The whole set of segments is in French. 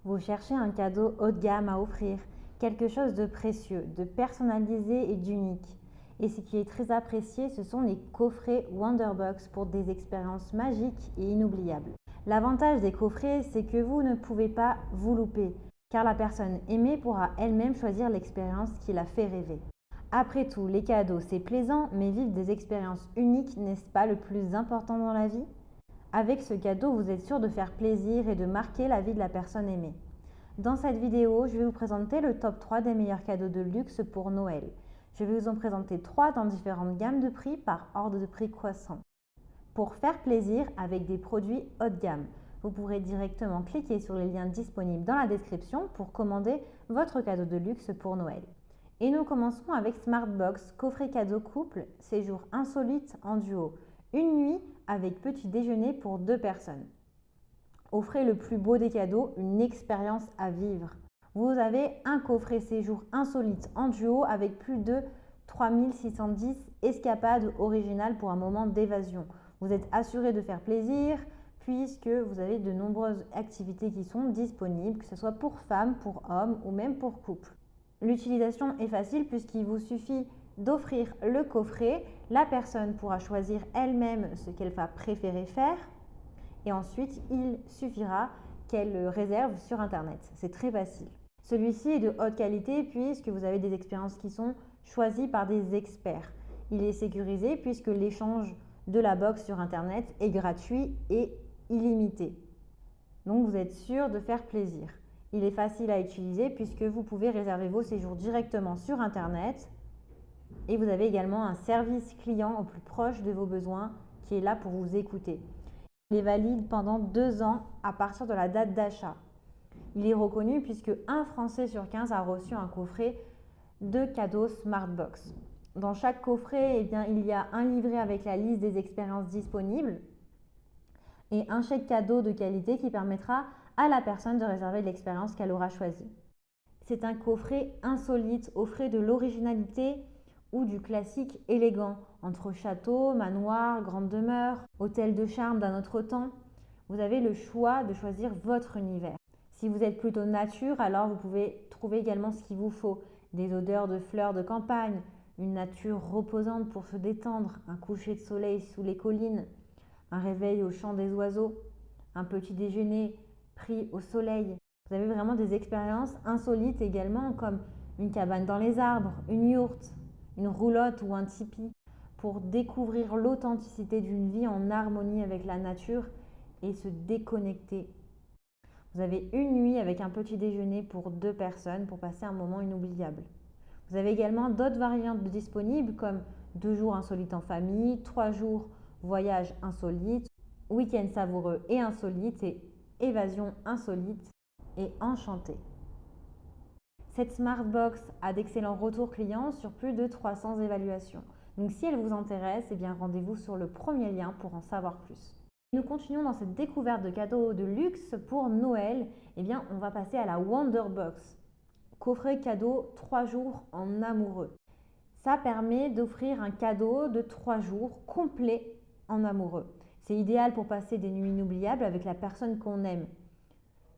Vous cherchez un cadeau haut de gamme à offrir, quelque chose de précieux, de personnalisé et d'unique. Et ce qui est très apprécié, ce sont les coffrets Wonderbox pour des expériences magiques et inoubliables. L'avantage des coffrets, c'est que vous ne pouvez pas vous louper, car la personne aimée pourra elle-même choisir l'expérience qui la fait rêver. Après tout, les cadeaux, c'est plaisant, mais vivre des expériences uniques, n'est-ce pas le plus important dans la vie? Avec ce cadeau, vous êtes sûr de faire plaisir et de marquer la vie de la personne aimée. Dans cette vidéo, je vais vous présenter le top 3 des meilleurs cadeaux de luxe pour Noël. Je vais vous en présenter 3 dans différentes gammes de prix par ordre de prix croissant. Pour faire plaisir avec des produits haut de gamme, vous pourrez directement cliquer sur les liens disponibles dans la description pour commander votre cadeau de luxe pour Noël. Et nous commençons avec Smartbox, coffret cadeau couple, séjour insolite en duo. Une nuit avec petit déjeuner pour 2 personnes. Offrez le plus beau des cadeaux, une expérience à vivre. Vous avez un coffret séjour insolite en duo avec plus de 3610 escapades originales pour un moment d'évasion. Vous êtes assuré de faire plaisir puisque vous avez de nombreuses activités qui sont disponibles, que ce soit pour femmes, pour hommes ou même pour couples. L'utilisation est facile puisqu'il vous suffit d'offrir le coffret. La personne pourra choisir elle-même ce qu'elle va préférer faire et ensuite il suffira qu'elle réserve sur internet. C'est très facile. Celui-ci est de haute qualité puisque vous avez des expériences qui sont choisies par des experts. Il est sécurisé puisque l'échange de la box sur internet est gratuit et illimité. Donc vous êtes sûr de faire plaisir. Il est facile à utiliser puisque vous pouvez réserver vos séjours directement sur internet et vous avez également un service client au plus proche de vos besoins qui est là pour vous écouter. Il est valide pendant 2 ans à partir de la date d'achat. Il est reconnu puisque un Français sur 15 a reçu un coffret de cadeaux Smartbox. Dans chaque coffret, il y a un livret avec la liste des expériences disponibles et un chèque cadeau de qualité qui permettra à la personne de réserver l'expérience qu'elle aura choisie. C'est un coffret insolite, offrez de l'originalité ou du classique élégant, entre château, manoir, grande demeure, hôtel de charme d'un autre temps. Vous avez le choix de choisir votre univers. Si vous êtes plutôt nature, alors vous pouvez trouver également ce qu'il vous faut. Des odeurs de fleurs de campagne, une nature reposante pour se détendre, un coucher de soleil sous les collines, un réveil au chant des oiseaux, un petit déjeuner pris au soleil. Vous avez vraiment des expériences insolites également comme une cabane dans les arbres, une yourte, une roulotte ou un tipi pour découvrir l'authenticité d'une vie en harmonie avec la nature et se déconnecter. Vous avez une nuit avec un petit déjeuner pour 2 personnes pour passer un moment inoubliable. Vous avez également d'autres variantes disponibles comme 2 jours insolites en famille, 3 jours voyage insolite, week-end savoureux et insolite et évasion insolite et enchantée. Cette Smartbox a d'excellents retours clients sur plus de 300 évaluations. Donc si elle vous intéresse, rendez-vous sur le premier lien pour en savoir plus. Nous continuons dans cette découverte de cadeaux de luxe pour Noël. On va passer à la Wonderbox. Coffret cadeau 3 jours en amoureux. Ça permet d'offrir un cadeau de 3 jours complet en amoureux. C'est idéal pour passer des nuits inoubliables avec la personne qu'on aime.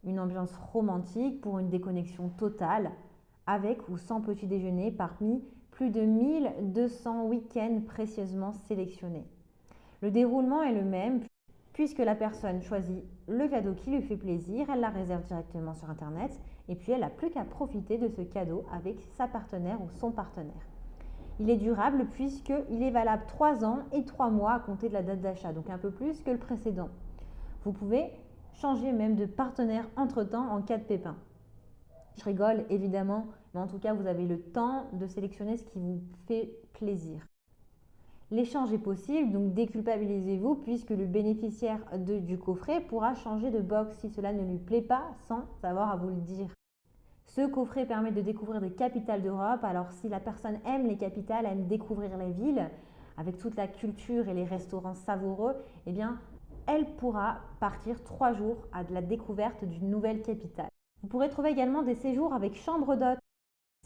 Une ambiance romantique pour une déconnexion totale, avec ou sans petit déjeuner parmi plus de 1200 week-ends précieusement sélectionnés. Le déroulement est le même puisque la personne choisit le cadeau qui lui fait plaisir, elle la réserve directement sur internet et puis elle n'a plus qu'à profiter de ce cadeau avec sa partenaire ou son partenaire. Il est durable puisqu'il est valable 3 ans et 3 mois à compter de la date d'achat, donc un peu plus que le précédent. Vous pouvez changer même de partenaire entre-temps en cas de pépin. Je rigole évidemment, mais en tout cas vous avez le temps de sélectionner ce qui vous fait plaisir. L'échange est possible, donc déculpabilisez-vous puisque le bénéficiaire du coffret pourra changer de box si cela ne lui plaît pas sans avoir à vous le dire. Ce coffret permet de découvrir des capitales d'Europe, alors si la personne aime les capitales, aime découvrir les villes, avec toute la culture et les restaurants savoureux, elle pourra partir 3 jours à la découverte d'une nouvelle capitale. Vous pourrez trouver également des séjours avec chambre d'hôte.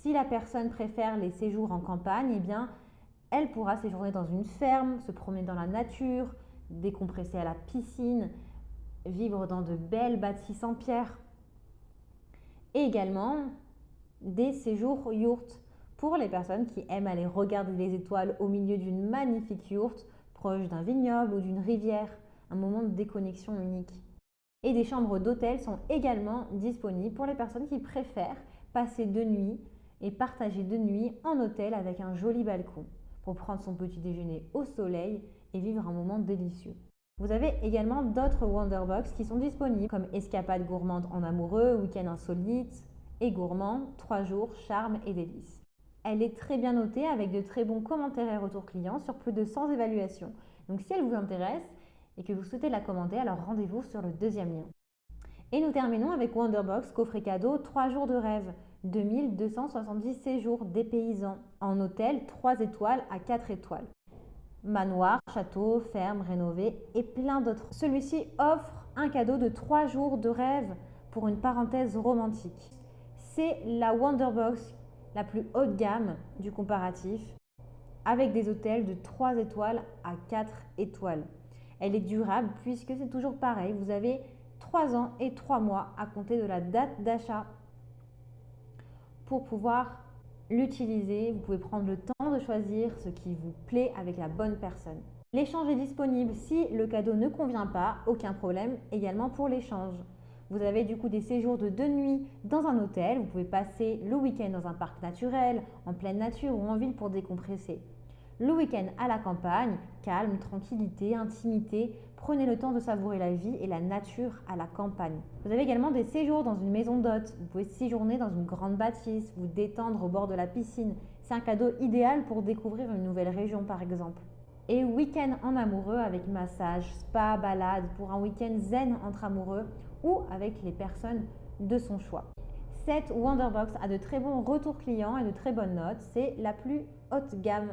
Si la personne préfère les séjours en campagne, elle pourra séjourner dans une ferme, se promener dans la nature, décompresser à la piscine, vivre dans de belles bâtisses en pierre. Et également des séjours yourtes pour les personnes qui aiment aller regarder les étoiles au milieu d'une magnifique yourte proche d'un vignoble ou d'une rivière, un moment de déconnexion unique. Et des chambres d'hôtel sont également disponibles pour les personnes qui préfèrent passer 2 nuits et partager 2 nuits en hôtel avec un joli balcon pour prendre son petit déjeuner au soleil et vivre un moment délicieux. Vous avez également d'autres Wonderbox qui sont disponibles comme Escapade gourmande en amoureux, Week-end insolite et gourmand, 3 jours, charme et délices. Elle est très bien notée avec de très bons commentaires et retours clients sur plus de 100 évaluations. Donc si elle vous intéresse et que vous souhaitez la commenter, alors rendez-vous sur le deuxième lien. Et nous terminons avec Wonderbox coffret cadeau 3 jours de rêve, 2270 séjours dépaysants en hôtel 3 étoiles à 4 étoiles. Manoir, château, ferme, rénové et plein d'autres. Celui-ci offre un cadeau de 3 jours de rêve pour une parenthèse romantique. C'est la Wonderbox la plus haut de gamme du comparatif avec des hôtels de 3 étoiles à 4 étoiles. Elle est durable puisque c'est toujours pareil, vous avez 3 ans et 3 mois à compter de la date d'achat pour pouvoir l'utiliser. Vous pouvez prendre le temps de choisir ce qui vous plaît avec la bonne personne. L'échange est disponible si le cadeau ne convient pas, aucun problème également pour l'échange. Vous avez du coup des séjours de 2 nuits dans un hôtel, vous pouvez passer le week-end dans un parc naturel, en pleine nature ou en ville pour décompresser. Le week-end à la campagne, calme, tranquillité, intimité, prenez le temps de savourer la vie et la nature à la campagne. Vous avez également des séjours dans une maison d'hôtes, vous pouvez séjourner dans une grande bâtisse, vous détendre au bord de la piscine. C'est un cadeau idéal pour découvrir une nouvelle région par exemple. Et week-end en amoureux avec massage, spa, balade pour un week-end zen entre amoureux ou avec les personnes de son choix. Cette Wonderbox a de très bons retours clients et de très bonnes notes. C'est la plus haute gamme.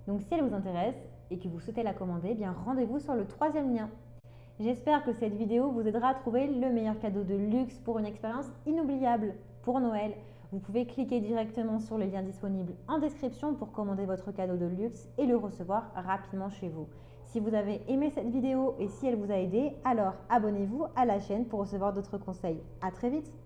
Donc si elle vous intéresse et que vous souhaitez la commander, eh bien rendez-vous sur le troisième lien. J'espère que cette vidéo vous aidera à trouver le meilleur cadeau de luxe pour une expérience inoubliable pour Noël. Vous pouvez cliquer directement sur le lien disponible en description pour commander votre cadeau de luxe et le recevoir rapidement chez vous. Si vous avez aimé cette vidéo et si elle vous a aidé, alors abonnez-vous à la chaîne pour recevoir d'autres conseils. À très vite!